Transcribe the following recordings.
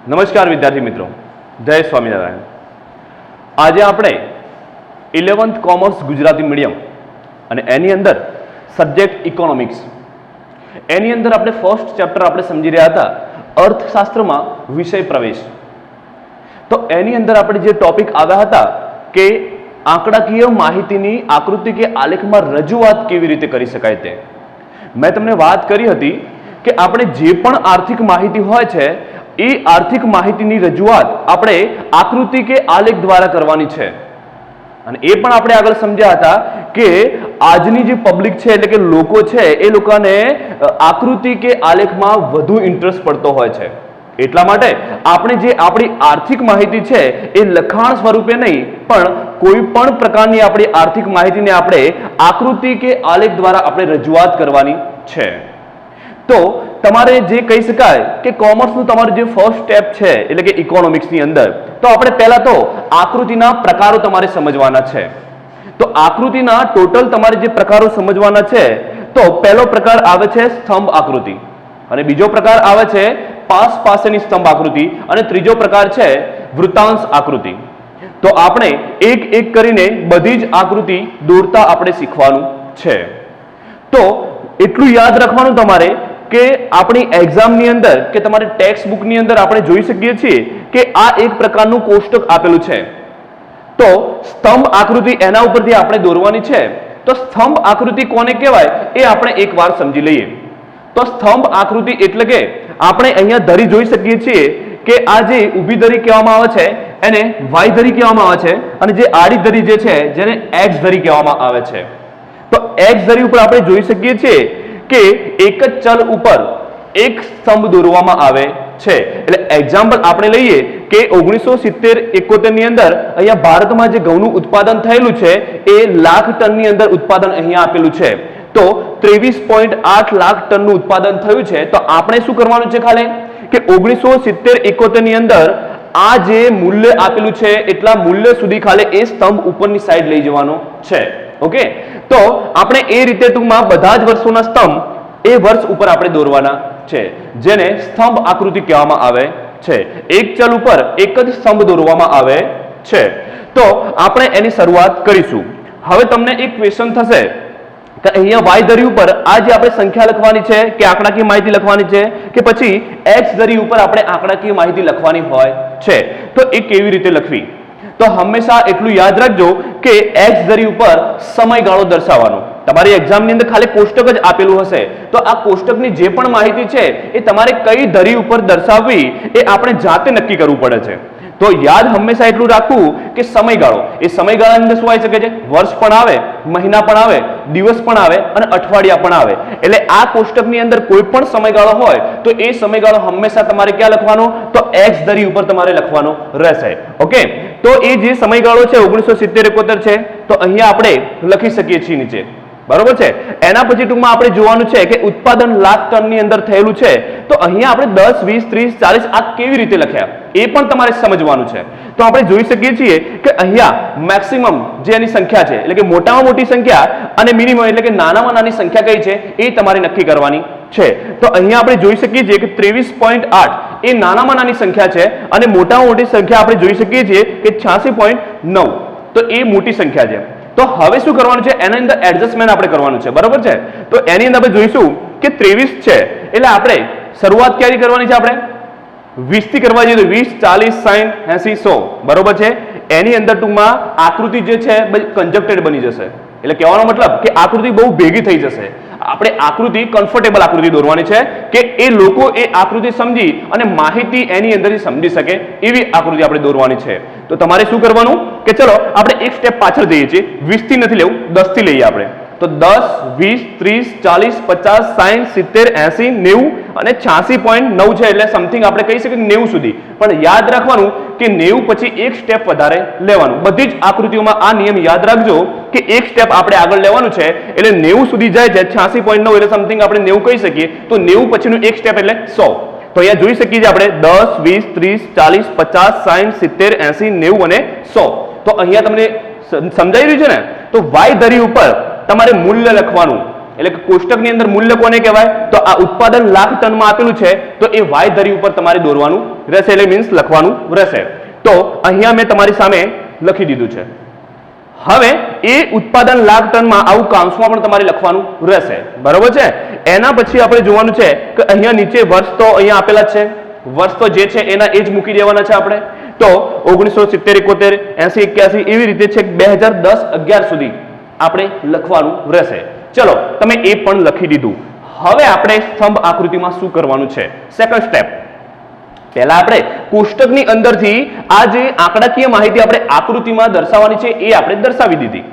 નમસ્કાર વિદ્યાર્થી મિત્રો, જય સ્વામિનારાયણ. આજે આપણે 11th કોમર્સ ગુજરાતી મીડિયમ અને એની અંદર સબ્જેક્ટ ઇકોનોમિક્સ, એની અંદર આપણે ફર્સ્ટ ચેપ્ટર આપણે સમજી રહ્યા હતા અર્થશાસ્ત્રમાં વિષય પ્રવેશ. તો એની અંદર આપણે જે ટોપિક આવ્યા હતા કે આંકડાકીય માહિતીની આકૃતિ કે આલેખમાં રજૂઆત કેવી રીતે કરી શકાય તે મેં તમને વાત કરી હતી કે આપણે જે પણ આર્થિક માહિતી હોય છે એ આર્થિક માહિતીની રજૂઆત આપણે આકૃતિ કે આલેખ દ્વારા કરવાની છે. અને એ પણ આપણે આગળ સમજ્યા હતા કે આજની જે પબ્લિક છે એટલે કે લોકો છે એ લોકોને આકૃતિ કે આલેખમાં વધુ ઇન્ટરેસ્ટ પડતો હોય છે. એટલા માટે આપણે જે આપણી આર્થિક માહિતી છે એ લખાણ સ્વરૂપે નહીં પણ કોઈ પણ પ્રકારની આપણી આર્થિક માહિતીને આપણે આકૃતિ કે આલેખ દ્વારા આપણે રજૂઆત કરવાની છે. તો તમારે જે કહી શકાય કે કોમર્સનું તમારું જે ફર્સ્ટ સ્ટેપ છે એટલે કે ઇકોનોમિક્સની અંદર તો આપણે પહેલા તો આકૃતિના પ્રકારો તમારે સમજવાના છે. તો આકૃતિના ટોટલ તમારે જે પ્રકારો સમજવાના છે તો પહેલો પ્રકાર આવે છે સ્તંભ આકૃતિ, અને બીજો પ્રકાર આવે છે પાસ પાસેની સ્તંભ આકૃતિ, અને ત્રીજો પ્રકાર છે વૃત્તાંશ આકૃતિ. તો આપણે એક એક કરીને બધી જ આકૃતિ દોરતા આપણે શીખવાનું છે. તો એટલું યાદ રાખવાનું તમારે કે આપણી એક્ઝામની અંદર કે તમારી ટેક્સ્ટ બુકની અંદર આપણે જોઈ શકીએ છીએ કે આ એક પ્રકારનું કોષ્ટક આપેલું છે. તો સ્તંભ આકૃતિ એના ઉપરથી આપણે દોરવાની છે. તો સ્તંભ આકૃતિ કોને કહેવાય એ આપણે એકવાર સમજી લઈએ. તો સ્તંભ આકૃતિ એટલે કે આપણે અહીંયા ધરી જોઈ શકીએ છીએ કે આ જે ઊભી ધરી કહેવામાં આવે છે એને વાય ધરી કહેવામાં આવે છે, અને જે આડી ધરી જે છે જેને એક્સ ધરી કહેવામાં આવે છે. તો એક્સ ધરી ઉપર આપણે જોઈ શકીએ છીએ કે એક જ ચલ ઉપર એક સ્તંભ દોરવામાં આવે છે. એટલે એક્ઝામ્પલ આપણે લઈએ કે 1970-71 ની અંદર અહીંયા ભારતમાં જે ઘઉંનું ઉત્પાદન થયેલું છે એ લાખ ટનની અંદર ઉત્પાદન અહીંયા આપેલું છે. તો 23.8 લાખ ટનનું ઉત્પાદન થયું છે. તો આપણે શું કરવાનું છે ખાલી કે 1970-71 ની અંદર આ જે મૂલ્ય આપેલું છે એટલા મૂલ્ય સુધી ખાલી એ સ્તંભ ઉપરની સાઈડ લઈ જવાનો છે. ઓકે, તો આપણે એ રીતે ટૂંકમાં બધા જ વર્ષોના સ્તંભ એ વર્ષ ઉપર આપણે દોરવાના છે, જેને સ્તંભ આકૃતિ કહેવામાં આવે છે. એક ચલ ઉપર એક જ સ્તંભ દોરવામાં આવે છે. તો આપણે એની શરૂઆત કરીશું. હવે તમને એક ક્વેશ્ચન થશે કે અહીંયા વાય ધરી ઉપર આ જે આપણે સંખ્યા લખવાની છે કે આંકડાકીય માહિતી લખવાની છે કે પછી એક્સ ધરી ઉપર આપણે આંકડાકીય માહિતી લખવાની હોય છે, તો એ કેવી રીતે લખવી? તો હંમેશા એટલું યાદ રાખજો કે એક્સ ધરી ઉપર સમયગાળો દર્શાવવાનો. તમારી એક્ઝામની અંદર ખાલી કોષ્ટક જ આપેલું હશે, તો આ કોષ્ટકની જે પણ માહિતી છે એ તમારે કઈ ધરી ઉપર દર્શાવવી એ આપણે જાતે નક્કી કરવું પડે છે. તો યાદ હંમેશા એટલું રાખવું કે સમયગાળો, એ સમયગાળાની અંદર શું આવી શકે છે? વર્ષ પણ આવે, મહિના પણ આવે, દિવસ પણ આવે અને અઠવાડિયા પણ આવે. એટલે આ કોષ્ટકની અંદર કોઈ પણ સમયગાળો હોય તો એ સમયગાળો હંમેશા તમારે ક્યાં લખવાનો? તો એક્સ ધરી ઉપર તમારે લખવાનો રહેશે. ઓકે, તો એ જે સમયગાળો છે 1970-71 છે, તો અહીંયા આપણે લખી શકીએ છીએ નીચે, બરોબર છે. એના પછી ટૂંકમાં આપણે જોવાનું છે કે ઉત્પાદન લાખ ટનની અંદર થયેલું છે. તો અહીંયા આપણે 10, 20, 30, 40 આ કેવી રીતે લખ્યા એ પણ તમારે સમજવાનું છે. તો આપણે જોઈ શકીએ છીએ કે અહીંયા મેક્સિમમ જે એની સંખ્યા છે એટલે કે મોટામાં મોટી સંખ્યા અને મિનિમમ એટલે કે નાનામાં નાની સંખ્યા કઈ છે એ તમારે નક્કી કરવાની છે. તો અહીંયા આપણે જોઈ શકીએ છીએ કે 23.8 એ નાનામાં નાની સંખ્યા છે અને મોટામાં મોટી સંખ્યા આપણે જોઈ શકીએ છીએ કે 86.9, તો એ મોટી સંખ્યા છે. તો હવે શું કરવાનું છે? એના અંદર એડજસ્ટમેન્ટ આપણે કરવાનું છે, બરોબર છે. તો એની અંદર આપણે જોઈશું કે 23 છે એટલે આપણે શરૂઆત ક્યારે કરવાની છે? આપણે 20 થી કરવા જઈએ તો 20, 40, 60, 80, 100, બરોબર છે. એની અંદર ટૂંકમાં આકૃતિ જે છે કન્જક્ટેડ બની જશે. એટલે કહેવાનો મતલબ કે આકૃતિ બહુ ભેગી થઈ જશે. આપણે આકૃતિ કમ્ફર્ટેબલ આકૃતિ દોરવાની છે કે એ લોકો એ આકૃતિ સમજી અને માહિતી એની અંદરથી સમજી શકે એવી આકૃતિ આપણે દોરવાની છે. તો તમારે શું કરવાનું કે ચલો આપણે એક સ્ટેપ પાછળ જઈએ છીએ. 20 થી નથી લેવું, 10 થી લઈએ આપણે. તો 10, 20, 30, 40, 50, 60, 70, 80, 90 અને 86.9 છે એટલે સમથિંગ આપણે કહી શકીએ 90 સુધી. પણ યાદ રાખવાનું કે 90 પછી એક સ્ટેપ વધારે લેવાનું. બધી જ આકૃતિઓમાં આ નિયમ યાદ રાખજો કે એક સ્ટેપ આપણે આગળ લેવાનું છે એટલે 90 સુધી જાય છે. 86.9 એટલે સમથિંગ આપણે 90 કહી શકીએ. તો 90 પછીનું એક સ્ટેપ એટલે 100. તો અહીંયા જોઈ શકીએ છીએ આપણે 10, 20, 30, 40, 50, 60, 70, 80, 90 અને 100. તો અહીંયા તમને સમજાઈ રહ્યું છે ને? તો વાય ધરી ઉપર તમારે મૂલ્ય લખવાનું એટલે કે કોષ્ટકની અંદર મૂલ્ય કોને કહેવાય તો આ ઉત્પાદન લાખ ટનમાં આપેલું છે તો એ વાય ધરી ઉપર તમારે દોરવાનું રહેશે એટલે મીન્સ લખવાનું રહેશે તો અહીંયા મેં તમારી સામે લખી દીધું છે હવે એ ઉત્પાદન લાખ ટનમાં આવું કાંસમાં પણ તમારે લખવાનું રહેશે બરોબર છે એના પછી આપણે જોવાનું છે કે અહીંયા નીચે વર્ષ તો અહીંયા આપેલા છે વર્ષ તો જે છે એના એ જ મૂકી દેવાના છે આપણે તો 1970 71 80 81 એવી રીતે છે 2010 11 સુધી આપણે લખવાનું રહેશે ચલો તમે એ પણ લખી દીધું હવે આપણે સ્તંભ આકૃતિમાં શું કરવાનું છે સેકન્ડ સ્ટેપ પહેલા આપણે કોષ્ટકની અંદરથી આ જે આંકડાકીય માહિતી આપણે આકૃતિમાં દર્શાવવાની છે એ આપણે દર્શાવી દીધી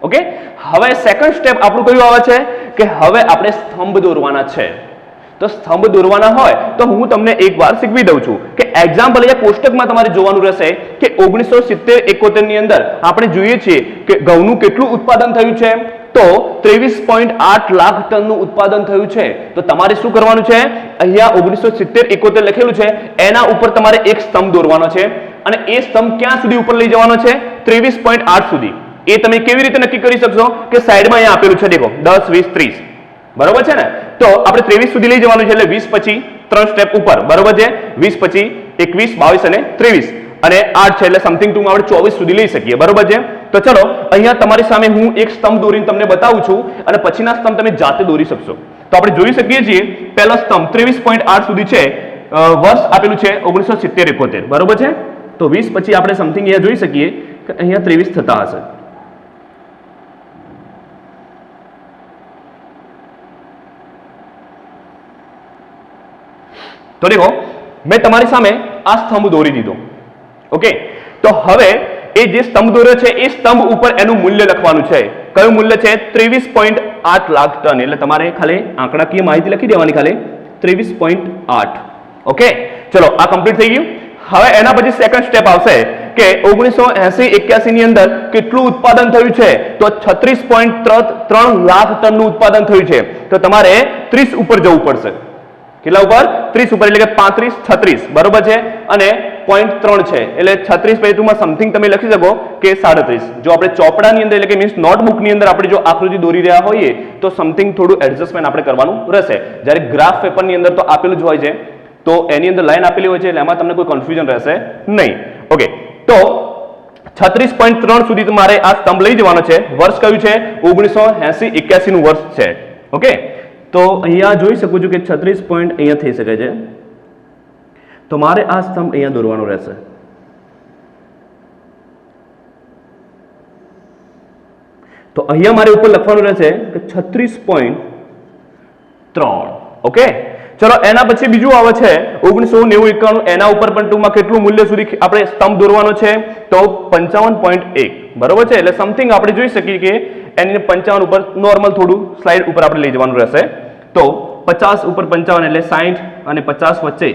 ઓકે હવે સેકન્ડ સ્ટેપ આપણું કયું આવે છે કે હવે આપણે સ્તંભ દોરવાના છે તો સ્તંભ દોરવાના હોય તો હું તમને એકવાર શીખવી દઉં છું કે એક્ઝામ્પલ અહીંયા કોષ્ટકમાં તમારે જોવાનું રહેશે કે 1970 71 ની અંદર આપણે જોઈએ છીએ કે ઘઉંનું કેટલું ઉત્પાદન થયું છે તો 23.8 લાખ ટનનું ઉત્પાદન થયું છે તો તમારે શું કરવાનું છે અહીંયા 1970 71 લખેલું છે એના ઉપર તમારે એક સ્તંભ દોરવાનો છે અને એ સ્તંભ ક્યાં સુધી ઉપર લઈ જવાનો છે 23.8 સુધી એ તમે કેવી રીતે નક્કી કરી શકશો કે સાઈડમાં અહીંયા આપેલું છે દેખો 10 20 30 બરોબર છે ને તો આપણે 23 સુધી લઈ જવાનું છે એટલે 20 પછી 3 સ્ટેપ ઉપર બરોબર છે 20 પછી 21 22 અને 23 અને 8 છે એટલે સમથિંગ ટુ આપણે 24 સુધી લઈ શકીએ બરોબર છે તો ચલો અહીંયા તમારી સામે હું એક સ્તંભ દોરીને તમને બતાવું છું અને પછીના સ્તંભ તમે જાતે દોરી શકશો તો આપણે જોઈ શકીએ છીએ પહેલો સ્તંભ 23.8 સુધી છે વર્ષ આપેલું છે 1970 71 બરોબર છે તો 20 પછી આપણે સમથિંગ અહીંયા જોઈ શકીએ કે અહીંયા 23 થતા હશે તો દેખો મેં તમારી સામે આ સ્તંભ દોરી દીધો ઓકે તો હવે એ જે સ્તંભ દોર્યો છે એ સ્તંભ ઉપર એનું મૂલ્ય લખવાનું છે કયું મૂલ્ય છે 23.8 લાખ ટન એટલે તમારે ખાલી આંકડાકીય માહિતી લખી દેવાની ખાલી 23.8 ઓકે ચલો આ કમ્પ્લીટ થઈ ગયું હવે એના પછી સેકન્ડ સ્ટેપ આવશે કે 1980 81 ની અંદર કેટલું ઉત્પાદન થયું છે તો 36.3 લાખ ટનનું ઉત્પાદન થયું છે તો તમારે 30 ઉપર જવું પડશે કેટલા ઉપર 30 ઉપર એટલે કે 35 36 બરોબર છે અને 0.3 છે એટલે 36 પછી ટુમાં સમથિંગ તમે લખી શકો કે 37 જો આપણે ચોપડાની અંદર એટલે કે મીન્સ નોટબુકની અંદર આપણે જો આકૃતિ દોરી રહ્યા હોઈએ તો સમથિંગ થોડું એડજસ્ટમેન્ટ આપણે કરવાનું રહેશે જ્યારે ગ્રાફ પેપરની અંદર તો આપેલું જ હોય છે તો એની અંદર લાઈન આપેલી હોય છે એટલે એમાં તમને કોઈ કન્ફ્યુઝન રહેશે નહીં ઓકે તો 36.3 સુધી તમારે આ સ્તંભ લઈ જવાનો છે વર્ષ કયું છે 1980 81 નું વર્ષ છે ઓકે તો અહીંયા જોઈ શકું છું કે 36 પોઈન્ટ અહીંયા થઈ શકે છે તો મારે આ સ્તંભ અહીંયા દોરવાનો રહેશે તો અહીંયા મારે ઉપર લખવાનું રહેશે કે 36.3 ઓકે ચલો એના પછી બીજું આવે છે 1990 91 એના ઉપર પણ ટૂંકમાં કેટલું મૂલ્ય સુધી આપણે સ્તંભ દોરવાનો છે તો 55.1 બરોબર છે એટલે સમથિંગ આપણે જોઈ શકીએ કે એની 55 ઉપર નોર્મલ થોડું સ્લાઇડ ઉપર આપણે લઈ જવાનું રહેશે તો 50 ઉપર 55 એટલે 60 અને 50 વચ્ચે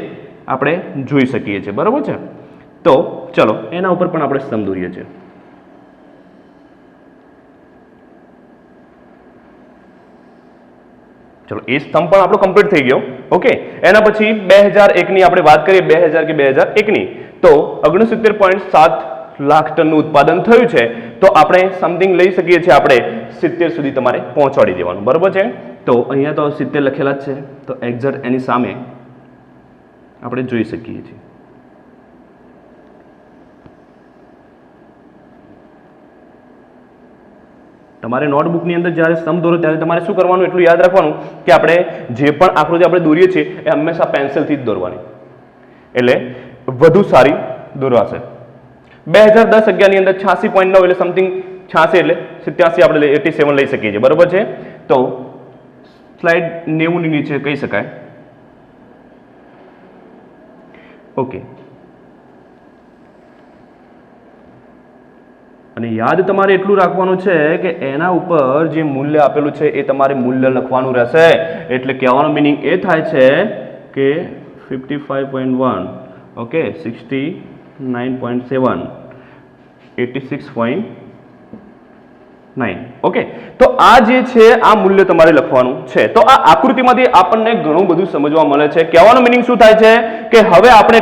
આપણે જોઈ શકીએ છીએ બરોબર છે તો ચલો એના ઉપર પણ આપણે સ્તંભ દોરીએ છીએ ચલો એ સ્તંભ પણ આપણો કમ્પ્લીટ થઈ ગયો ઓકે એના પછી 2001 ની આપણે વાત કરીએ 2000 કે 2001 ની તો 69.7 લાખ ટનનું ઉત્પાદન થયું છે તો આપણે સમથિંગ લઈ શકીએ છીએ આપણે 70 સુધી તમારે પહોંચાડી દેવાનું બરોબર છે તો અહીંયા તો 70 લખેલા જ છે તો એક્ઝેક્ટ એની સામે આપણે જોઈ શકીએ છીએ તમારે નોટબુકની અંદર જ્યારે સ્તંભ દોરો ત્યારે તમારે શું કરવાનું એટલું યાદ રાખવાનું કે આપણે જે પણ આકૃતિ આપણે દોરીએ છીએ એ હંમેશા પેન્સિલથી જ દોરવાની એટલે વધુ સારી દોરવાશે 2010 11 ની અંદર 86.9 એટલે સમથિંગ 86 એટલે 87 આપણે 87 લઈ શકીએ છીએ બરોબર છે તો સ્લાઇડ 90 ની નીચે કહી શકાય ઓકે અને યાદ તમારે એટલું રાખવાનું છે કે એના ઉપર જે મૂલ્ય આપેલું છે એ તમારે મૂલ્ય લખવાનું રહેશે એટલે કહેવાનો મિનિંગ એ થાય છે કે 55.1 ઓકે 69.7 86.9 ઓકે તો આ જે છે આ મૂલ્ય તમારે લખવાનું છે તો આ આકૃતિમાંથી આપણને ઘણું બધું સમજવા મળે છે કહેવાનો મિનિંગ શું થાય છે કે હવે આપણે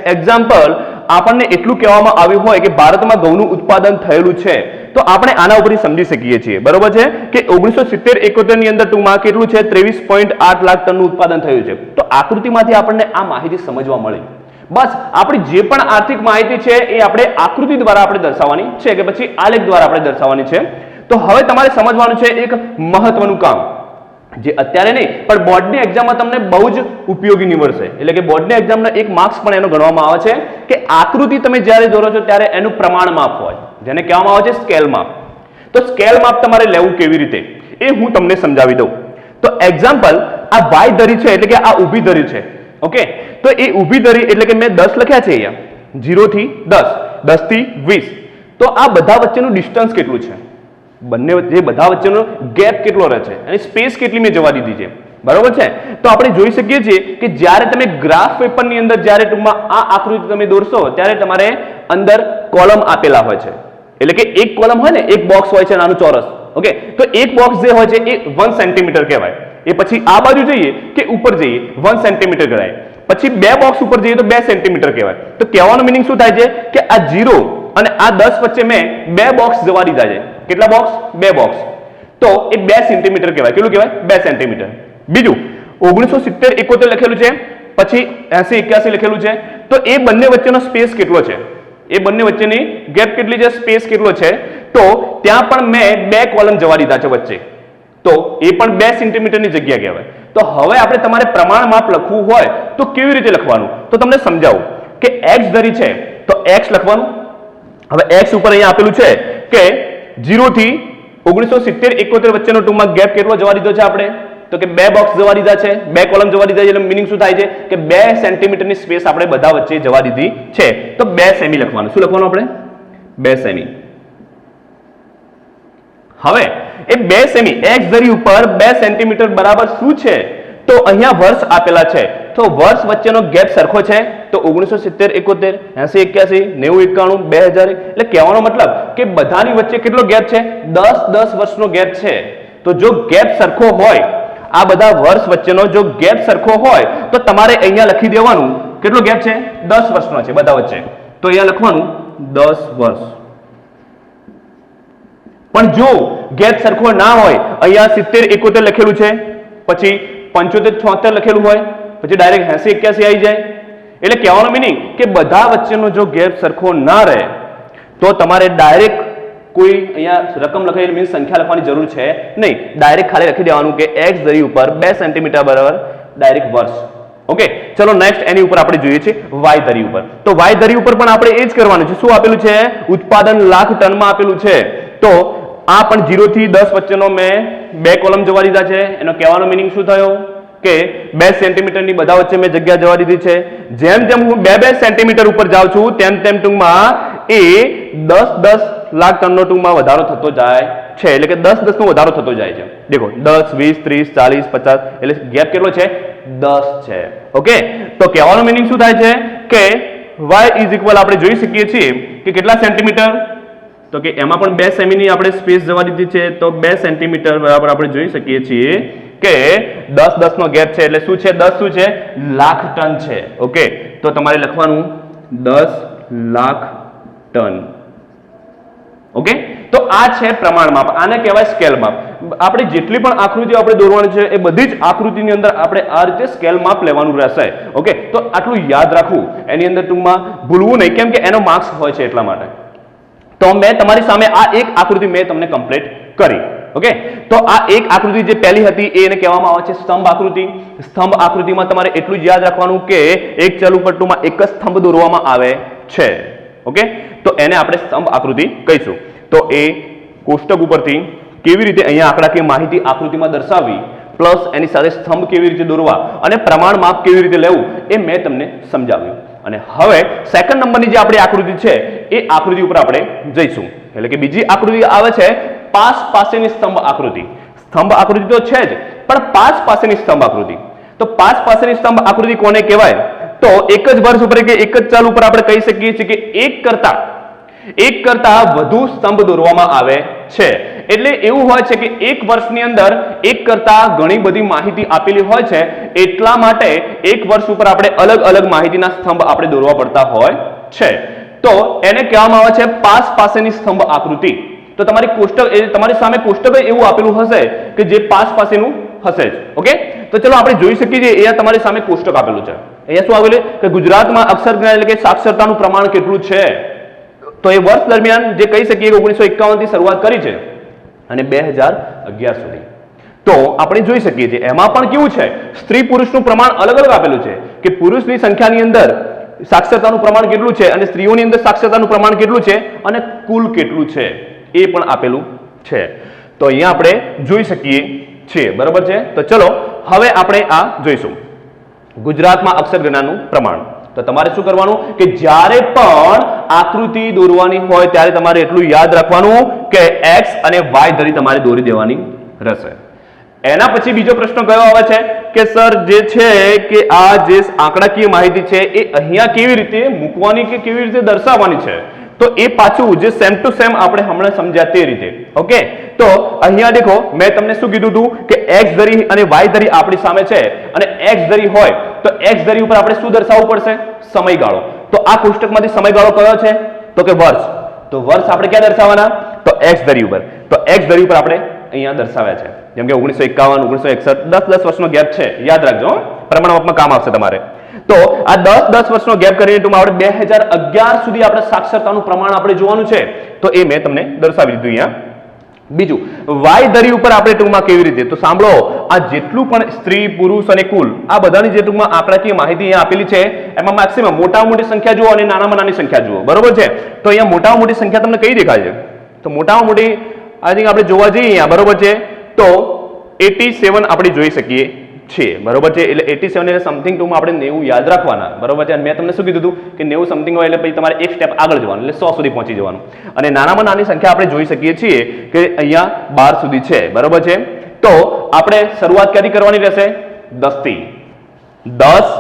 એક્ઝામ્પલ આપણને એટલું કહેવામાં આવ્યું હોય કે ભારતમાં ઘઉંનું ઉત્પાદન થયેલું છે તો આપણે આના ઉપરથી સમજી શકીએ છીએ, બરોબર છે, કે 1970-71 ની અંદર ટૂંકમાં કેટલું છે 23.8 લાખ ટનનું ઉત્પાદન થયું છે. તો આકૃતિમાંથી આપણને આ માહિતી સમજવા મળી. બસ આપણી જે પણ આર્થિક માહિતી છે એ આપણે આકૃતિ દ્વારા આપણે દર્શાવવાની છે કે પછી આલેખ દ્વારા આપણે દર્શાવવાની છે. તો હવે તમારે સમજવાનું છે એક મહત્વનું કામ, જે અત્યારે નહીં પણ બોર્ડની એક્ઝામમાં તમને બહુ જ ઉપયોગી નીવડશે. એટલે કે બોર્ડની એક્ઝામનો એક માર્ક્સ પણ એનો ગણવામાં આવે છે કે આકૃતિ તમે જ્યારે દોરો છો ત્યારે એનું પ્રમાણ માપ હોય, જેને કહેવામાં આવે છે સ્કેલ માપ. તો સ્કેલ માપ તમારે લેવું કેવી રીતે એ હું તમને સમજાવી દઉં. તો એક્ઝામ્પલ, આ વાય ધરી છે એટલે કે આ ઊભી ધરી છે. ઓકે, તો એ ઊભી ધરી એટલે કે મેં 10 લખ્યા છે અહીંયા, 0 થી 10, 10 થી 20. તો આ બધા વચ્ચેનું ડિસ્ટન્સ કેટલું છે, બંને જે બધા વચ્ચેનો ગેપ કેટલો રહે છે, અને સ્પેસ કેટલી મેં જવા દીધી છે, બરોબર છે. તો આપણે જોઈ શકીએ છીએ કે જ્યારે તમે ગ્રાફ પેપરની અંદર જ્યારે ટૂંકમાં આ આકૃતિ તમે દોરશો ત્યારે તમારે અંદર કોલમ આપેલા હોય છે. એટલે કે એક કોલમ હોય ને, એક બોક્સ હોય છે નાનું ચોરસ. ઓકે, તો એક બોક્સ જે હોય છે એ 1 સેન્ટીમીટર કહેવાય. એ પછી આ બાજુ જઈએ કે ઉપર જઈએ 1 સેન્ટીમીટર કહેવાય. પછી બે બોક્સ ઉપર જઈએ તો 2 સેન્ટીમીટર કહેવાય. તો કહેવાનો મિનિંગ શું થાય છે કે આ 0 અને આ 10 વચ્ચે મેં બે બોક્સ જવા દીધા છે. કેટલા બોક્સ? બે બોક્સ. તો એ 2 સેન્ટીમીટર કહેવાય. કેટલું કહેવાય? 2 સેન્ટીમીટર. બીજું 1970-71 લખેલું છે, પછી 80-81 લખેલું છે. તો એ બંને વચ્ચેનો સ્પેસ કેટલો છે, એ બંને વચ્ચેની ગેપ કેટલી છે, સ્પેસ કેટલો છે, તો ત્યાં પણ મેં બે કોલમ જવા દીધા છે વચ્ચે. તો એ પણ 2 સેન્ટીમીટરની જગ્યા કહેવાય. તો હવે આપણે તમારે પ્રમાણ માપ લખવું હોય તો કેવી રીતે લખવાનું, તો તમને સમજાવું કે x ધરી છે તો x લખવાનું. હવે x ઉપર અહીંયા આપેલું છે કે 0 થી 1970-71 વચ્ચેનો ટૂંકમાં ગેપ કેટલો જવા દીધો છે આપણે, તો કે બે બોક્સ જવા દીધા છે, બે કોલમ જવા દીધા છે. એટલે મિનિંગ શું થાય છે કે 2 સેન્ટીમીટરની સ્પેસ આપણે બધા વચ્ચે જવા દીધી છે. તો 2 સેમી લખવાનું. શું લખવાનું આપણે? 2 સેમી. હવે એ 2 સેમી x ધરી ઉપર 2 સેન્ટીમીટર બરાબર શું છે, તો અહીંયા વર્ષ આપેલા છે. તો વર્ષ વચ્ચેનો ગેપ સરખો છે. તો 1970-71, 80-81, 90-91, 2000. એટલે કહેવાનો મતલબ કે બધાની વચ્ચે કેટલો ગેપ છે? 10 વર્ષનો ગેપ છે. તો જો ગેપ સરખો હોય, આ બધા વર્ષ વચ્ચેનો જો ગેપ સરખો હોય તો તમારે અહીંયા લખી દેવાનું કેટલો ગેપ છે? 10 વર્ષનો છે બધા વચ્ચે. તો અહીંયા લખવાનું 10 વર્ષ. પણ જો ગેપ સરખો ના હોય, અહીંયા 70-71 લખેલું છે, પછી 75-76 લખેલું હોય, પછી ડાયરેક્ટ 80-81 આવી જાય. એટલે કહેવાનો મિનિંગ કે બધા વચ્ચેનો જો ગેપ સરખો ના રહે તો તમારે ડાયરેક્ટ કોઈ અહીંયા રકમ લખાયેલી મીન્સ સંખ્યા લખવાની જરૂર છે નહીં. ડાયરેક્ટ ખાલી લખી દેવાનું કે x ધરી ઉપર 2 સેન્ટીમીટર બરાબર ડાયરેક્ટ વર્ષ. ઓકે, ચલો નેક્સ્ટ એની ઉપર આપણે જોઈએ છે y ધરી ઉપર. તો y ધરી ઉપર પણ આપણે એ જ કરવાનું છે. શું આપેલું છે? ઉત્પાદન લાખ ટનમાં આપેલું છે. તો આ પણ 0 થી 10 વચ્ચેનો મેં બે કોલમ જવા દીધા છે. એનો કહેવાનો મિનિંગ શું થયો કે 2 સેન્ટીમીટરની બધા વચ્ચે મેં જગ્યા જવા દીધી છે. જેમ જેમ હું 2 સેન્ટીમીટર ઉપર જાઉં છું તેમ તેમ ટૂંકમાં એ 10 લાખ ટનનો ટૂંકમાં વધારો થતો જાય છે. એટલે કે 10 નો વધારો થતો જાય છે. દેખો 10, 20, 30, 40, 50. એટલે ગેપ કેટલો છે? 10 છે. ઓકે, તો કહેવાનો મિનિંગ શું થાય છે કે y ઇઝ ઇક્વલ આપણે જોઈ શકીએ છીએ કે કેટલા સેન્ટીમીટર, તો કે એમાં પણ 2 સેમીની આપણે સ્પેસ જવા દીધી છે. તો 2 સેન્ટીમીટર બરાબર આપણે જોઈ શકીએ છીએ કે 10 નો ગેપ છે. એટલે શું છે? 10 શું છે? લાખ ટન છે. ઓકે, તો તમારે લખવાનું 10 લાખ ટન. ઓકે, તો આ છે પ્રમાણ માપ. આને કહેવાય સ્કેલ માપ. આપણે જેટલી પણ આકૃતિઓ આપણે દોરવાની છે એ બધી જ આકૃતિની અંદર આપણે આ રીતે સ્કેલ માપ લેવાનું રહેશે. ઓકે, તો આટલું યાદ રાખવું, એની અંદર ટૂંકમાં ભૂલવું નહીં, કેમ કે એનો માર્ક્સ હોય છે એટલા માટે. તો મેં તમારી સામે આ એક આકૃતિ મેં તમને કમ્પ્લીટ કરી. ઓકે, તો આ એક આકૃતિ જે પહેલી હતી એને કહેવામાં આવે છે સ્તંભ આકૃતિ. સ્તંભ આકૃતિમાં તમારે એટલું જ યાદ રાખવાનું કે એક ચલ ઉપર ટૂંકમાં એક જ સ્તંભ દોરવામાં આવે છે. ઓકે, તો એને આપણે સ્તંભ આકૃતિ કહીશું. તો એ કોષ્ટક ઉપરથી કેવી રીતે અહીંયા આંકડાકીય માહિતી આકૃતિમાં દર્શાવવી, પ્લસ એની સાથે સ્તંભ કેવી રીતે દોરવા અને પ્રમાણ માપ કેવી રીતે લેવું એ મેં તમને સમજાવ્યું. અને હવે સેકન્ડ નંબરની જે આપણી આકૃતિ છે એ આકૃતિ ઉપર આપણે જઈશું. એટલે કે બીજી આકૃતિ આવે છે પાસ પાસેની સ્તંભ આકૃતિ. સ્તંભ આકૃતિ તો છે જ, પણ પાસ પાસેની સ્તંભ આકૃતિ. તો પાસ પાસેની સ્તંભ આકૃતિ કોને કહેવાય? તો એક જ વર્ષ ઉપર કે એક જ ચાલ ઉપર આપણે કહી શકીએ છીએ કે એક કરતા વધુ સ્તંભ દોરવામાં આવે છે. એટલે એવું હોય છે કે એક વર્ષની અંદર એક કરતા ઘણી બધી માહિતી આપેલી હોય છે, એટલા માટે એક વર્ષ ઉપર આપણે અલગ અલગ માહિતીના સ્તંભ આપણે દોરવા પડતા હોય છે. તો એને કહેવામાં આવે છે પાસ પાસેની સ્તંભ આકૃતિ. તો તમારી કોષ્ટક તમારી સામે કોષ્ટક એવું આપેલું હશે કે જે પાસ પાસેનું હશે જ. ઓકે, તો ચલો આપણે જોઈ શકીએ છીએ અહીંયા તમારી સામે કોષ્ટક આપેલું છે. અહીંયા શું આવેલું કે ગુજરાતમાં અક્ષર જ્ઞાન એટલે કે સાક્ષરતાનું પ્રમાણ કેટલું છે. તો એ વર્ષ દરમિયાન જે કહી શકીએ કે 1951 થી શરૂઆત કરી છે અને 2011 સુધી. તો આપણે જોઈ શકીએ છીએ એમાં પણ કેવું છે, સ્ત્રી પુરુષનું પ્રમાણ અલગ અલગ આપેલું છે કે પુરુષની સંખ્યાની અંદર સાક્ષરતાનું પ્રમાણ કેટલું છે અને સ્ત્રીઓની અંદર સાક્ષરતાનું પ્રમાણ કેટલું છે અને કુલ કેટલું છે એ પણ આપેલું છે. તો અહીંયા આપણે જોઈ શકીએ છીએ. બરાબર છે. તો ચલો હવે આપણે આ જોઈશું ગુજરાતમાં અક્ષર જ્ઞાનનું પ્રમાણ. તો તમારે શું કરવાનું કે જ્યારે પણ આકૃતિ દોરવાની હોય ત્યારે તમારે એટલું યાદ રાખવાનું કે x અને y ધરી તમારે દોરી દેવાની રહેશે. એના પછી બીજો પ્રશ્ન કયો આવે છે કે સર જે છે કે આ જે આંકડાકીય માહિતી છે એ અહીંયા કેવી રીતે મૂકવાની કે કેવી રીતે દર્શાવવાની છે. તો એ પાછું જે સેમ ટુ સેમ આપણે હમણાં સમજ્યા તે રીતે. ઓકે, તો અહીંયા દેખો મેં તમને શું કીધું હતું કે x ધરી અને y ધરી આપણી સામે છે અને x ધરી હોય તો x ધરી ઉપર આપણે શું દર્શાવવું પડશે, સમયગાળો. તો આ કોષ્ટકમાંથી સમયગાળો કયો છે તો કે વર્ષ. તો વર્ષ આપણે ક્યાં દર્શાવવાના તો x ધરી ઉપર. તો x ધરી ઉપર આપણે અહીંયા દર્શાવ્યા છે. જેમ કે 1951 1961 10 વર્ષનો ગેપ છે, યાદ રાખજો, પ્રમાણ માપમાં કામ આવશે તમારે. તો આ 10 વર્ષનો ગેપ કરીને ટૂંકમાં આપણે 2011 સુધી આપણે સાક્ષરતાનું પ્રમાણ આપણે જોવાનું છે. તો એ મેં તમને દર્શાવી દીધું અહીંયા. બીજું વાય ધરી ઉપર આપણે ટૂંકમાં કેવી રીતે, તો સાંભળો, આ જેટલું પણ સ્ત્રી પુરુષ અને કુલ આ બધાની જે ટૂંકમાં આંકડાકીય માહિતી અહીંયા આપેલી છે એમાં મેક્સિમમ મોટામાં મોટી સંખ્યા જુઓ અને નાનામાં નાની સંખ્યા જુઓ. બરોબર છે. તો અહીંયા મોટામાં મોટી સંખ્યા તમને કઈ દેખાય છે, તો મોટામાં મોટી આઈ થિંક આપણે જોવા જઈએ અહીંયા. બરોબર છે. તો 87 આપણે જોઈ શકીએ છીએ. બરોબર છે. એટલે 87 એટલે સમથિંગ ટૂંકમાં આપણે 90 યાદ રાખવાના. બરોબર છે. અને મેં તમને શું કીધું હતું કે 90 સમથિંગ હોય એટલે પછી તમારે એક સ્ટેપ આગળ જવાનું એટલે 100 સુધી પહોંચી જવાનું. અને નાનામાં નાની સંખ્યા આપણે જોઈ શકીએ છીએ કે અહીંયા 12 સુધી છે. બરોબર છે. તો આપણે શરૂઆત ક્યાંથી કરવાની રહેશે, 10 થી. 10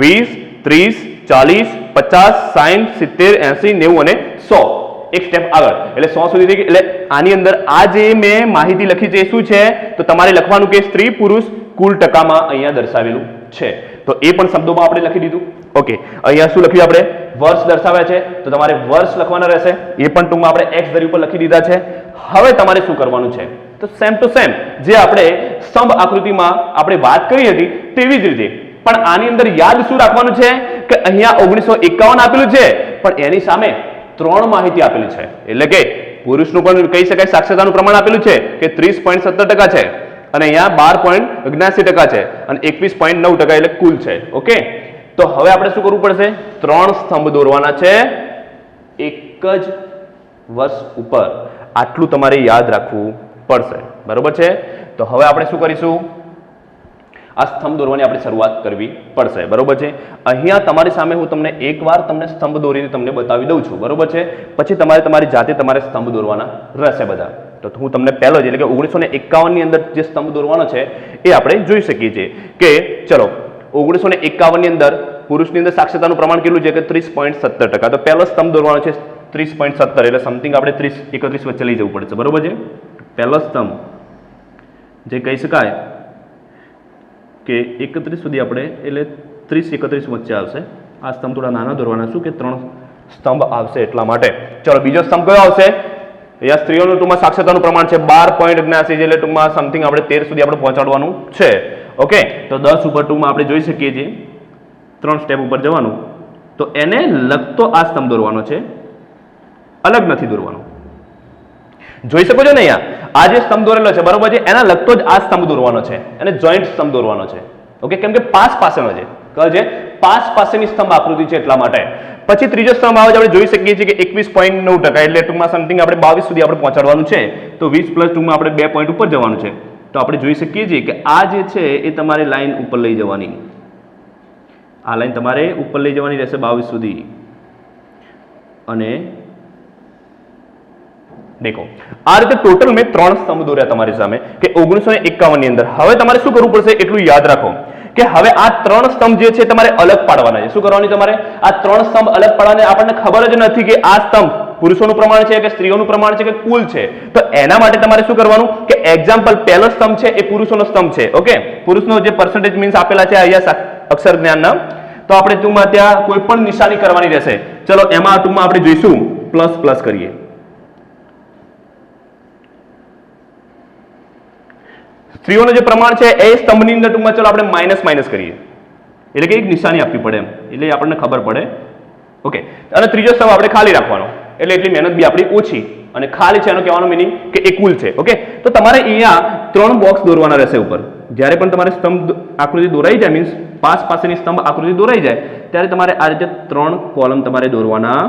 20 30 40 50 60 70 80 90 અને 100. એક સ્ટેપ આગળ એટલે 100 સુધી થઈ. એટલે આની અંદર આ જે મેં માહિતી લખી છે શું છે, તો તમારે લખવાનું કે સ્ત્રી પુરુષ કુલ ટકામાં અહીંયા દર્શાવેલું છે. તો એ પણ શબ્દોમાં આપણે લખી દીધું. ઓકે, અહીંયા શું લખ્યું આપણે, વર્ષ દર્શાવ્યા છે તો તમારે વર્ષ લખવાના રહેશે. એ પણ ટૂંકમાં આપણે x ધરી ઉપર લખી દીધા છે. હવે તમારે શું કરવાનું છે, તો સેમ ટુ સેમ જે આપણે સ્તંભ આકૃતિમાં આપણે વાત કરી હતી તેવી જ રીતે પણ આની અંદર યાદ શું રાખવાનું છે કે અહીંયા 1951 આપેલું છે પણ એની સામે 3 માહિતી આપેલી છે. એટલે કે પુરુષનું પણ કહી શકાય સાક્ષરતાનું પ્રમાણ આપેલું છે કે 30.17% છે અને અહીંયા 12.79% છે અને 21.9% એટલે કુલ છે. ઓકે, તો હવે આપણે શું કરવું પડશે, 3 સ્તંભ દોરવાના છે એક જ વર્ષ ઉપર. આટલું તમારે યાદ રાખવું પડશે. બરોબર છે. તો હવે આપણે શું કરીશું, આ સ્તંભ દોરવાની આપણે શરૂઆત કરવી પડશે. બરોબર છે. અહીંયા તમારી સામે હું તમને એકવાર તમને સ્તંભ દોરીને તમને બતાવી દઉં છું. બરોબર છે. પછી તમારે તમારી જાતે તમારે સ્તંભ દોરવાના રહેશે બધા. તો હું તમને પહેલો જ એટલે કે 1951 ની અંદર જે સ્તંભ દોરવાનો છે એ આપણે જોઈ શકીએ છીએ કે ચલો 1951 ની અંદર પુરુષની અંદર સાક્ષરતાનું પ્રમાણ કેટલું છે કે 30.17%. તો પહેલો સ્તંભ દોરવાનો છે 30.17 એટલે સમથિંગ આપણે 30 31 વચ્ચે લઈ જવું પડશે. બરોબર છે. પહેલો સ્તંભ જે કહી શકાય કે 31 સુધી આપણે એટલે 30 31 વચ્ચે આવશે. આ સ્તંભ થોડા નાના દોરવાના, શું કે 3 સ્તંભ આવશે એટલા માટે. ચલો બીજો સ્તંભ કયો આવશે, અહીંયા સ્ત્રીઓનું ટૂંકમાં સાક્ષરતાનું પ્રમાણ છે 12.79 એટલે ટૂંકમાં સમથિંગ આપણે 13 સુધી આપણે પહોંચાડવાનું છે. ઓકે, તો 10 ઉપર ટૂંકમાં આપણે જોઈ શકીએ છીએ 3 સ્ટેપ ઉપર જવાનું. તો એને લગતો આ સ્તંભ દોરવાનો છે, અલગ નથી દોરવાનો. જોઈ શકો છો ને અહીંયા આ જે સ્તંભ દોરેલો છે બરોબર છે એના લગતો જ આ સ્તંભ દોરવાનો છે અને જોઈન્ટ સ્તંભ દોરવાનો છે. ઓકે, કેમ કે પાસ પાસેનો છે, કહે છે પાસ પાસેની સ્તંભ આકૃતિ છે એટલા માટે. પછી ત્રીજો સ્તંભ આવે છે આપણે જોઈ શકીએ છીએ કે 21.9% એટલે ટૂંકમાં સમથિંગ આપણે 22 સુધી આપણે પહોંચાડવાનું છે. તો 20 પ્લસ ટૂંકમાં આપણે 2 પોઈન્ટ ઉપર જવાનું છે. તો આપણે જોઈ શકીએ છીએ કે આ જે છે એ તમારે લાઈન ઉપર લઈ જવાની, આ લાઈન તમારે ઉપર લઈ જવાની રહેશે 22 સુધી. અને દેખો આ રીતે ટોટલ મેં 3 સ્તંભ દોર્યા તમારી સામે કે 1951 ની અંદર. હવે તમારે શું કરવું પડશે એટલું યાદ રાખો કે હવે આ 3 સ્તંભ જે છે તમારે અલગ પાડવાના છે. શું કરવાની, તમારે આ 3 સ્તંભ અલગ પાડવાને આપણને ખબર જ નથી કે આ સ્તંભ પુરુષોનું પ્રમાણ છે કે સ્ત્રીઓનું પ્રમાણ છે કે કુલ છે. તો એના માટે તમારે શું કરવાનું કે એક્ઝામ્પલ પહેલો સ્તંભ છે એ પુરુષોનો સ્તંભ છે. ઓકે, પુરુષનો જે પર્સન્ટેજ મીન્સ આપેલા છે અહીંયા અક્ષર જ્ઞાનના, તો આપણે ટૂંકમાં ત્યાં કોઈ પણ નિશાની કરવાની રહેશે. ચલો એમાં ટૂંકમાં આપણે જોઈશું પ્લસ પ્લસ કરીએ. સ્ત્રીઓનું જે પ્રમાણ છે એ સ્તંભની અંદર ટૂંકમાં ચાલો આપણે માઇનસ માઇનસ કરીએ, એટલે કે એક નિશાની આપવી પડે એમ, એટલે આપણને ખબર પડે. ઓકે, અને ત્રીજો સ્તંભ આપણે ખાલી રાખવાનો, એટલે એટલી મહેનત બી આપણી ઓછી, અને ખાલી છે એનો કહેવાનો મિનિંગ કે એ કુલ છે. ઓકે, તો તમારે અહીંયા 3 બોક્સ દોરવાના રહેશે ઉપર. જ્યારે પણ તમારે સ્તંભ આકૃતિ દોરાઈ જાય, મીન્સ પાસેની સ્તંભ આકૃતિ દોરાઈ જાય, ત્યારે તમારે આ રીતે 3 કોલમ તમારે દોરવાના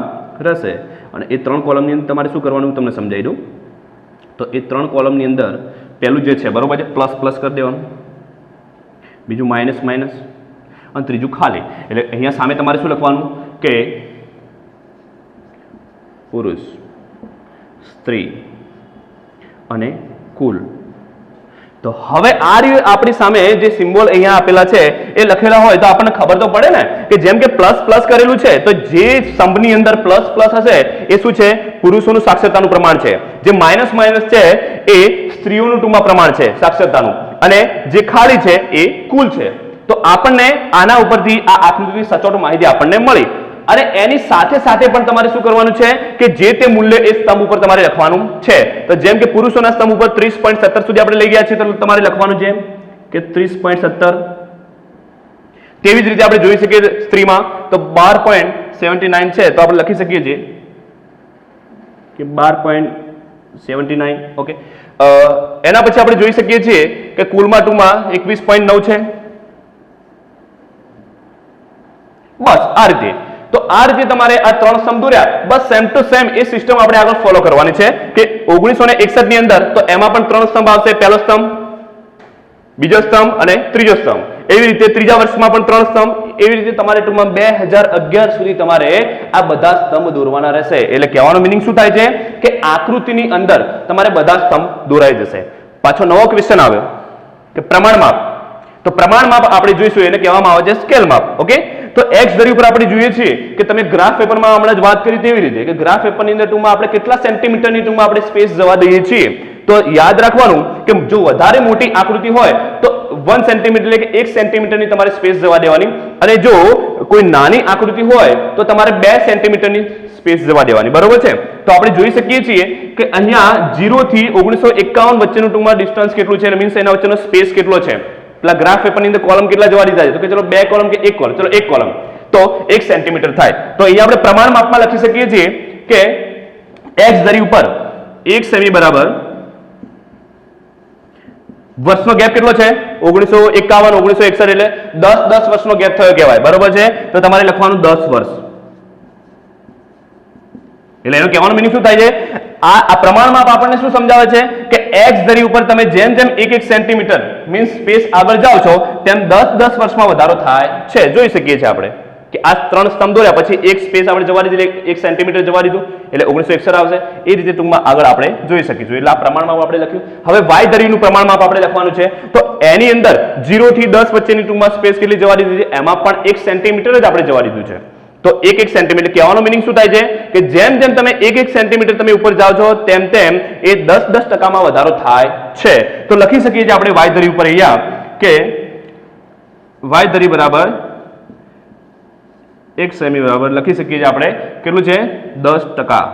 રહેશે. અને એ 3 કોલમની અંદર તમારે શું કરવાનું તમને સમજાવી દઉં. તો એ 3 કોલમની અંદર પહેલું જે છે બરોબર છે, પ્લસ પ્લસ કરી દેવાનું, બીજું માઇનસ માઇનસ, અને ત્રીજું ખાલી. એટલે અહીંયા સામે તમારે શું લખવાનું કે પુરુષ, સ્ત્રી અને કુલ. તો હવે આ આપણી સામે જે સિમ્બોલ અહીંયા આપેલા છે એ લખેલા હોય તો આપણને ખબર તો પડે ને કે જેમ કે પ્લસ પ્લસ કરેલું છે તો જે સ્તંભની અંદર પ્લસ પ્લસ હશે એ શું છે, પુરુષોનું સાક્ષરતાનું પ્રમાણ છે. જે માઇનસ માઇનસ છે એ સ્ત્રીઓનું ટૂંકમાં પ્રમાણ છે સાક્ષરતાનું, અને જે ખાલી છે એ કુલ છે. તો આપણને આના ઉપરથી આ આકૃતિની સચોટ માહિતી આપણને મળી. અને એની સાથે સાથે પણ તમારે શું કરવાનું છે કે જે તે મૂલ્ય એ સ્તંભ ઉપર તમારે લખવાનું છે. તો જેમ કે પુરુષોના સ્તંભ ઉપર 30.17 સુધી આપણે લઈ ગયા છીએ, તો તમારે લખવાનું છે કે 30.17. તેવી જ રીતે આપણે જોઈ શકીએ સ્ત્રીમાં તો 12.79 છે, તો આપણે લખી શકીએ છીએ કે 12.79. ઓકે, એના પછી આપણે જોઈ શકીએ છીએ કે કુલમાં ટૂંકમાં 21.9 છે. બસ આ રીતે. તો આ રીતે તમારે આ 3 સ્તંભ દોર્યા, બસ સેમ ટુ સેમ એ સિસ્ટમ આપણે આગળ ફોલો કરવાની છે કે 1961 ની અંદર તો એમાં પણ 3 સ્તંભ આવશે, પહેલો સ્તંભ, બીજો સ્તંભ અને ત્રીજો સ્તંભ. એવી રીતે ત્રીજા વર્ષમાં પણ 3 સ્તંભ. એવી રીતે તમારે ટૂંકમાં 2011 સુધી તમારે આ બધા સ્તંભ દોરવાના રહેશે. એટલે કહેવાનો મિનિંગ શું થાય છે કે આકૃતિની અંદર તમારે બધા સ્તંભ દોરાઈ જશે. પાછો નવો ક્વેશ્ચન આવ્યો કે પ્રમાણ માપ. તો પ્રમાણ માપ આપણે જોઈશું, એને કહેવામાં આવે છે સ્કેલ માપ. ઓકે, તો એક્સ ધરી ઉપર આપણે જોઈએ છીએ કે તમે ગ્રાફ પેપરમાં હમણાં જ વાત કરી તેવી રીતે કે ગ્રાફ પેપરની અંદર ટૂંકમાં આપણે કેટલા સેન્ટીમીટરની ટૂંકમાં આપણે સ્પેસ જવા દઈએ છીએ. તો યાદ રાખવાનું કે જો વધારે મોટી આકૃતિ હોય તો 1 સેન્ટીમીટર એટલે કે 1 સેન્ટીમીટરની તમારે સ્પેસ જવા દેવાની, અને જો કોઈ નાની આકૃતિ હોય તો તમારે 2 સેન્ટીમીટરની સ્પેસ જવા દેવાની. બરોબર છે. તો આપણે જોઈ શકીએ છીએ કે અહીંયા 0 થી 1951 વચ્ચેનું ટૂંકમાં ડિસ્ટન્સ કેટલું છે, મીન્સ એના વચ્ચેનો સ્પેસ કેટલો છે. પેલા ગ્રાફ પેપરની અંદર કોલમ કેટલા જવા દીધા છે, તો કે ચલો 2 કોલમ કે 1 કોલમ, ચલો 1 કોલમ, તો 1 સેન્ટીમીટર થાય. તો અહીંયા આપણે પ્રમાણ માપમાં લખી શકીએ છીએ કે x ધરી ઉપર 1 સેમી બરાબર વર્ષનો ગેપ કેટલો છે, 1951 1961, એટલે 10 વર્ષનો ગેપ થયો કહેવાય. બરોબર છે. તો તમારે લખવાનું 10 વર્ષ. એટલે એનો કહેવાનો મિનિંગ શું થાય છે, આ પ્રમાણ માપ આપણને શું સમજાવે છે કે x ધરી ઉપર તમે જેમ જેમ 1 સેન્ટીમીટર મીન્સ સ્પેસ આગળ જાઓ છો તેમ 10 વર્ષમાં વધારો થાય છે. જોઈ શકીએ છીએ આપણે કે આ 3 સ્તંભ દોર્યા પછી એક સ્પેસ આપણે જવા દીધી, 1 સેન્ટીમીટર જવા દીધું, એટલે 1961 આવશે. એ રીતે ટૂંકમાં આગળ આપણે જોઈ શકીશું. એટલે આ પ્રમાણ માપ આપણે લખ્યું. હવે y ધરીનું પ્રમાણ માપ આપણે લખવાનું છે. તો એની અંદર 0 થી 10 વચ્ચેની ટૂંકમાં સ્પેસ કેટલી જવા દીધી છે, એમાં પણ 1 સેન્ટીમીટર જ આપણે જવા દીધું છે. તો 1 સેન્ટીમીટર કહેવાનો મિનિંગ શું થાય છે કે જેમ જેમ તમે 1 સેન્ટીમીટર તમે ઉપર જાઓ છો તેમ તેમ એ 10% વધારો થાય છે. તો લખી શકીએ છીએ આપણે y ધરી ઉપર અહીંયા કે y ધરી બરાબર 1 સેમી બરાબર લખી શકીએ છીએ આપણે કેટલું છે 10%.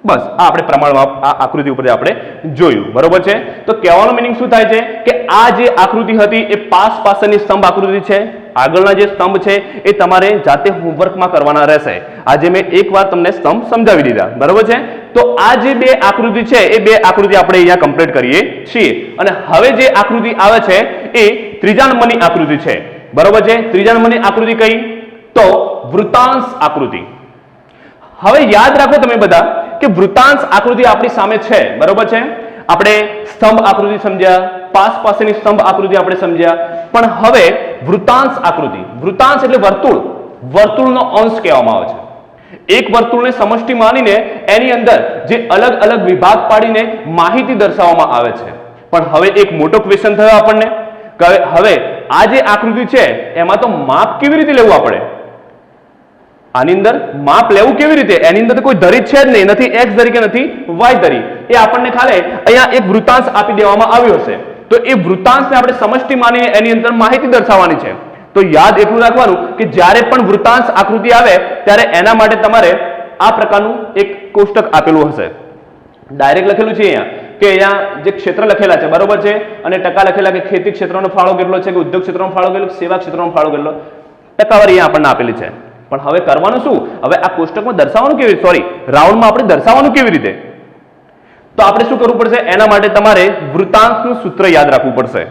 બસ આ આપણે પ્રમાણમાં આ આકૃતિ ઉપર આપણે જોયું. બરોબર છે. તો કહેવાનો મિનિંગ શું થાય છે કે આ જે આકૃતિ હતી એ પાસની સ્તંભ આકૃતિ છે. આગળના જે સ્તંભ છે એ તમારે જાતે હોમવર્કમાં કરવાના રહેશે. આજે મેં એકવાર તમને સ્તંભ સમજાવી દીધા. બરોબર છે. તો આ જે 2 આકૃતિ છે એ 2 આકૃતિ આપણે અહીંયા કમ્પ્લીટ કરીએ છીએ. અને હવે જે આકૃતિ આવે છે એ ત્રીજા નંબરની આકૃતિ છે. બરોબર છે. ત્રીજા નંબરની આકૃતિ કઈ, તો વૃત્તાંશ આકૃતિ. હવે યાદ રાખો તમે બધા કે વૃત્તાંશ આકૃતિ આપણી સામે છે. બરોબર છે. આપણે સ્તંભ આકૃતિ સમજ્યા, પાસેની સ્તંભ આકૃતિ આપણે સમજ્યા, પણ હવે વૃત્તાંશ આકૃતિ. વૃત્તાંશ એટલે વર્તુળ, વર્તુળનો અંશ કહેવામાં આવે છે. એક વર્તુળને સમષ્ટિ માનીને એની અંદર જે અલગ અલગ વિભાગ પાડીને માહિતી દર્શાવવામાં આવે છે. પણ હવે એક મોટો ક્વેશ્ચન થયો આપણને કે હવે આ જે આકૃતિ છે એમાં તો માપ કેવી રીતે લેવું આપણે, આની અંદર માપ લેવું કેવી રીતે, એની અંદર તો કોઈ ધરી છે જ નહીં, નથી x ધરી કે નથી y ધરી. એ આપણને ખાલી અહીંયા એક વૃત્તાંશ આપી દેવામાં આવ્યો હશે. તો એ વૃત્તાંશને આપણે સમષ્ટિ માનીને એની અંદર માહિતી દર્શાવવાની છે. તો યાદ એટલું રાખવાનું કે જ્યારે પણ વૃત્તાંશ આકૃતિ આવે ત્યારે એના માટે તમારે આ પ્રકારનું એક કોષ્ટક આપેલું હશે. ડાયરેક્ટ લખેલું છે અહીંયા કે અહીંયા જે ક્ષેત્ર લખેલા છે બરોબર છે અને ટકા લખેલા કે ખેતી ક્ષેત્રનો ફાળો કેટલો છે કે ઉદ્યોગ ક્ષેત્રનો ફાળો કેટલો સેવા ક્ષેત્રનો ફાળો કેટલો ટકાવારી અહીંયા આપણને આપેલી છે પણ હવે કરવાનું શું હવે આ કોષ્ટકમાં દર્શાવવાનું કેવી સોરી રાઉન્ડમાં આપણે દર્શાવવાનું કેવી રીતે તો આપણે શું કરવું પડશે એના માટે તમારે વૃત્તાંશનું સૂત્ર યાદ રાખવું પડશે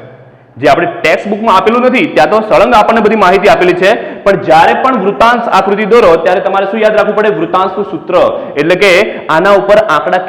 જે આપણે ટેક્સ્ટ બુકમાં આપેલું નથી ત્યાં તો સળંગ આપણને બધી માહિતી આપેલી છે પણ જ્યારે પણ વૃત્તાંશ આકૃતિ દોરો ત્યારે તમારે શું યાદ રાખવું પડે વૃત્તાંશનું સૂત્ર એટલે કે આના ઉપર આંકડા